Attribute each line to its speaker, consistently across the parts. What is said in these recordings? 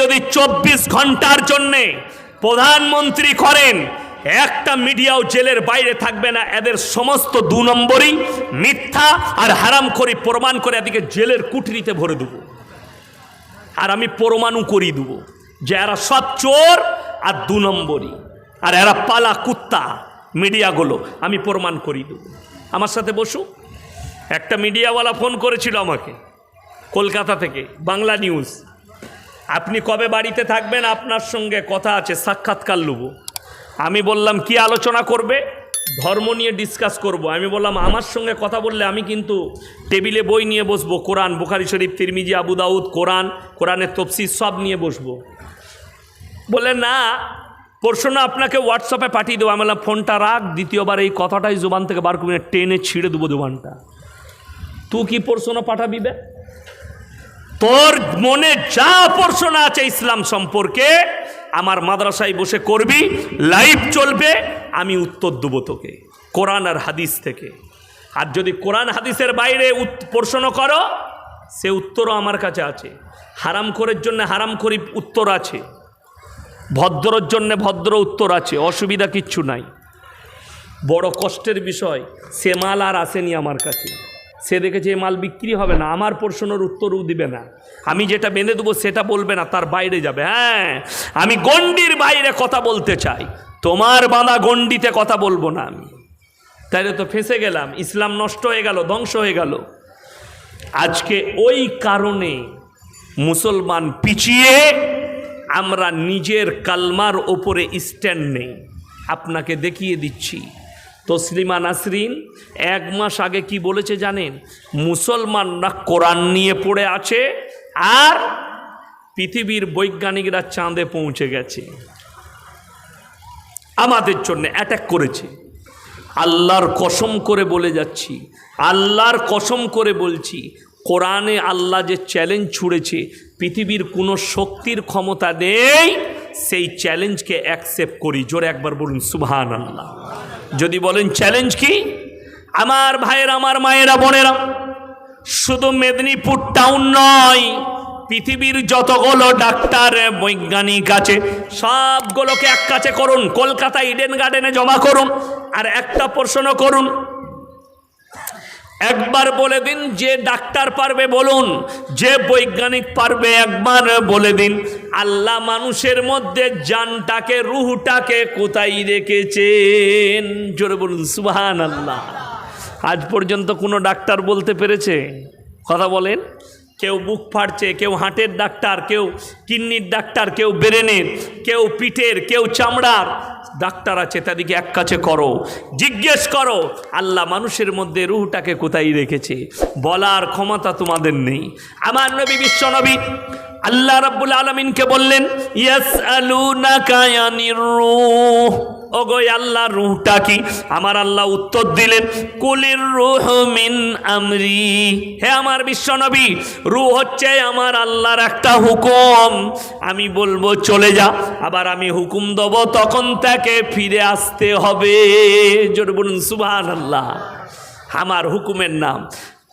Speaker 1: যদি 24 ঘন্টার জন্যে প্রধানমন্ত্রী করেন, একটা মিডিয়াও জেলের বাইরে থাকবে না। এদের সমস্ত 2 নম্বরই মিথ্যা আর হারামখোরি প্রমাণ করে এদিকে জেলের কুঠরিতে ভরে দেবো। আর আমি প্রমাণও করিয়ে দেবো যে এরা সব চোর আর 2 নম্বরই, আর এরা পালা কুত্তা মিডিয়াগুলো, আমি প্রমাণ করিয়ে দেবো। আমার সাথে বসু। একটা মিডিয়াওয়ালা ফোন করেছিল আমাকে কলকাতা থেকে, বাংলা নিউজ। আপনি কবে বাড়িতে থাকবেন, আপনার সঙ্গে কথা আছে, সাক্ষাৎকার নেব। আমি বললাম কি আলোচনা করবে? ধর্ম নিয়ে ডিসকাস করব। আমি বললাম আমার সঙ্গে কথা বললে আমি কিন্তু টেবিলে বই নিয়ে বসবো, কোরআন, বুখারী শরীফ, তিরমিজি, আবু দাউদ, কোরআনের তফসির সব নিয়ে বসবো। বলে না, প্রশ্ন আপনাকে হোয়াটসঅ্যাপে পাঠিয়ে দেবো। আমি বললাম ফোনটা রাখ, দ্বিতীয়বার এই কথাটাই জোবান থেকে বার করবি না, টেনে ছিঁড়ে দেবো জোবানটা। তুই কি প্রশ্ন পাঠাবি বে? তোর মনে যা প্রশ্ন আছে ইসলাম সম্পর্কে আমার মাদ্রাসায় বসে করবি, লাইভ চলবে, আমি উত্তর দেবো তোকে কোরআন আর হাদিস থেকে। আর যদি কোরআন হাদিসের বাইরে প্রশ্ন করো, সে উত্তরও আমার কাছে আছে। হারামখোরের জন্য হারামখোরি উত্তর আছে, ভদ্রর জন্য ভদ্র উত্তর আছে, অসুবিধা কিচ্ছু নাই। বড় কষ্টের বিষয়, সে মাল আর আসেনি আমার কাছে। সে দেখেছে এই মাল বিক্রি হবে না, আমার প্রশ্নের উত্তরও দিবে না। আমি যেটা বেঁধে দেবো সেটা বলবে না, তার বাইরে যাবে। হ্যাঁ, আমি গণ্ডির বাইরে কথা বলতে চাই, তোমার বাঁধা গণ্ডিতে কথা বলবো না আমি। তাইলে তো ফেঁসে গেলাম, ইসলাম নষ্ট হয়ে গেল, ধ্বংস হয়ে গেল। আজকে ওই কারণে মুসলমান পিছিয়ে, আমরা নিজের কালমার ওপরে স্ট্যান্ড নেই। আপনাকে দেখিয়ে দিচ্ছি। তসলিমা নাসরিন 1 মাস আগে কি বলেছে জানেন? মুসলমানরা কোরআন নিয়ে পড়ে আছে আর পৃথিবীর বৈজ্ঞানিকরা চাঁদে পৌঁছে গেছে, আমাদের জন্য অ্যাটাক করেছে। আল্লাহর কসম করে বলে যাচ্ছি, আল্লাহর কসম করে বলছি, কোরআনে আল্লাহ যে চ্যালেঞ্জ ছুড়েছে, পৃথিবীর কোনো শক্তির ক্ষমতা নেই সেই চ্যালেঞ্জকে অ্যাকসেপ্ট করি। জোরে একবার বলুন সুবহানাল্লাহ। যদি বলেন চ্যালেঞ্জ কি? আমার ভাইয়েরা, আমার মায়েরা, বোনেরা, শুধু মেদিনীপুর টাউন নয়, পৃথিবীর যতগুলো ডাক্তার বৈজ্ঞানিক আছে সবগুলোকে এক কাছে করুন, কলকাতা ইডেন গার্ডেনে জমা করুন, আর একটা প্রশ্ন করুন। একবার বলে দিন, যে ডাক্তার পারবে বলুন, যে বৈজ্ঞানিক পারবে একবার বলে দিন, আল্লাহ মানুষের মধ্যে জানটাকে, রুহটাকে কোথায় রেখেছেন? জোরে বলুন সুবহানাল্লাহ। আজ পর্যন্ত কোনো ডাক্তার বলতে পেরেছে? কথা বলেন। কেউ বুক ফাটছে, কেউ হার্টের ডাক্তার, কেউ কিডনির ডাক্তার, কেউ ব্রেনের, কেউ পিঠের, কেউ চামড়ার ডাক্তার আছে। তাদেরকে এক কাছে করো, জিজ্ঞেস করো আল্লাহ মানুষের মধ্যে রুহটাকে কোথায় রেখেছে। বলার ক্ষমতা তোমাদের নেই। আমার নবী, বিশ্ব নবী আল্লাহ রাব্বুল আলামিনকে বললেন, ইয়াসআলুনাকা আনির রূহ, ওগো আল্লাহ রূহটা কি? আমার আল্লাহ উত্তর দিলেন, কুলির রূহু মিন আমরি। হে আমার বিশ্ব নবী, রূহ হচ্ছে আমার আল্লাহর একটা হুকুম। আমি বলবো চলে যা, আবার আমি হুকুম দেব, তখন তাকে ফিরে আসতে হবে। জোরে বলুন সুবহানাল্লাহ। আমার হুকুমের নাম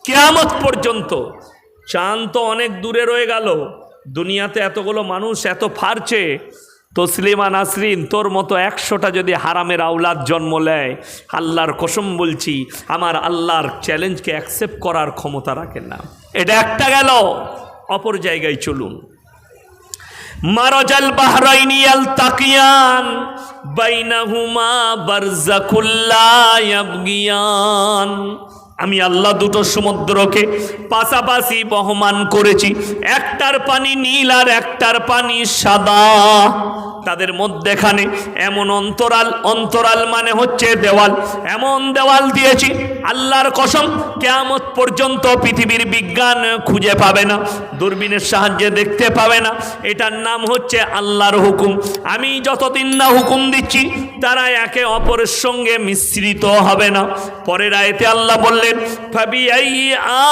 Speaker 1: কিয়ামত পর্যন্ত। চাঁদ তো অনেক দূরে রয়ে গেল, দুনিয়াতে এতগুলো মানুষ এত ফারছে। তসলিমা নাসরিন, তোর মতো 100টা যদি হারামের আওলাদ জন্ম নেয়, আল্লাহর কসম বলছি, আমার আল্লাহর চ্যালেঞ্জকে অ্যাকসেপ্ট করার ক্ষমতা রাখে না। এটা একটা গেল। অপর জায়গায় চলুন। মারাজাল বাহরাইনি ইয়ালতাকিয়ান বাইনাহুমা বারযাকুল লা ইয়াবগিয়ান। আমি আল্লাহ দুটো সমুদ্রকে পাশাপাশি বহমান করেছি, একটার পানি নীল আর একটার পানি সাদা। তাদের মধ্যেখানে এমন অন্তরাল মানে হচ্ছে দেওয়াল, এমন দেওয়াল দিয়েছি আল্লাহর কসম, কিয়ামত পর্যন্ত পৃথিবীর বিজ্ঞান খুঁজে পাবে না, দূরবীনের সাহায্যে দেখতে পাবে না। এটার নাম হচ্ছে আল্লাহর হুকুম। আমি যতদিন না হুকুম দিচ্ছি, তারা একে অপরের সঙ্গে মিশ্রিত হবে না। পরের আয়াতে আল্লাহ বললেন, ফাবিআইয়ি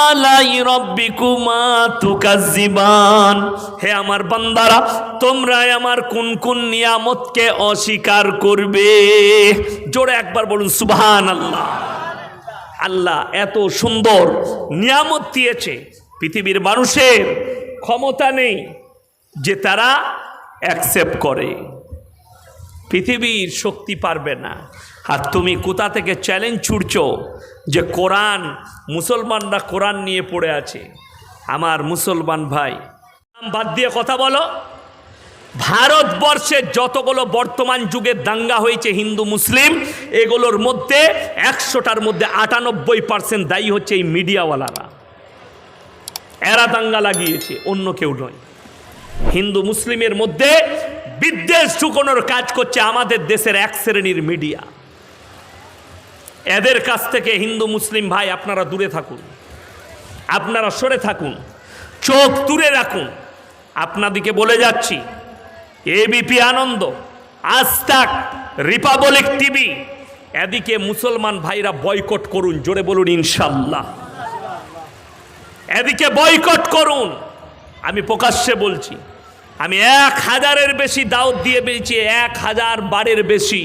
Speaker 1: আলাই রাব্বিকুমা তুকাজ্জিবান। হে আমার বান্দারা, তোমরা আমার কোন কোন নিয়ামতকে অস্বীকার করবে? জোরে একবার বলুন সুবহানাল্লাহ। আল্লাহ এত সুন্দর নিয়ামত দিয়েছে, পৃথিবীর মানুষের ক্ষমতা নেই, যে তারা অ্যাকসেপ্ট করে। পৃথিবীর শক্তি পারবে না। আর তুমি কোথা থেকে চ্যালেঞ্জ ছুড়ছো যে কোরআন, মুসলমানরা কোরআন নিয়ে পড়ে আছে। আমার মুসলমান ভাই, বাদ দিয়ে কথা বলো। ভারতবর্ষে যতগুলো বর্তমান যুগে দাঙ্গা হয়েছে হিন্দু মুসলিম, এগুলোর মধ্যে 100টার মধ্যে 98% দায়ী হচ্ছে এই মিডিয়াওয়ালারা। এরা দাঙ্গা লাগিয়েছে, অন্য কেউ নয়। হিন্দু মুসলিমের মধ্যে বিদ্বেষ ঢুকানোর কাজ করছে আমাদের দেশের এক শ্রেণীর মিডিয়া। এদের কাছ থেকে হিন্দু মুসলিম ভাই আপনারা দূরে থাকুন, আপনারা সরে থাকুন, চোখ দূরে রাখুন। আপনাদিকে বলে যাচ্ছি, এবিপি আনন্দ, আজ তাক, রিপাবলিক টিভি, এদিকে মুসলমান ভাইরা বয়কট করুন। জোরে বলুন ইনশাল্লাহ। এদিকে বয়কট করুন। আমি প্রকাশ্যে বলছি, আমি 1000-এর বেশি দাওয়াত দিয়ে পেয়েছি, 1000 বারের বেশি।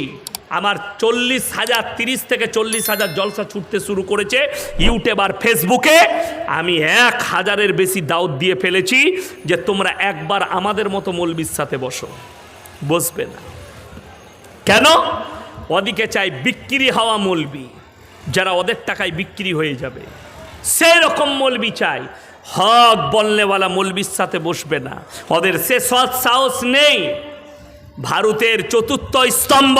Speaker 1: আমার 40,000, 30 থেকে 40,000 জলসা ছুটতে শুরু করেছে ইউটিউব আর ফেসবুকে। আমি 1000-এর বেশি দাওয়াত দিয়ে ফেলেছি যে তোমরা একবার আমাদের মতো মৌলবীর সাথে বসবে না। কেন? ওদিকে চাই বিক্রি হওয়া মৌলবী, যারা ওদের টাকায় বিক্রি হয়ে যাবে, সেই রকম মৌলবী চাই। হক বলনেওয়ালা মৌলবীর সাথে বসবে না, ওদের সে সৎ সাহস নেই। ভারতের চতুর্থ স্তম্ভ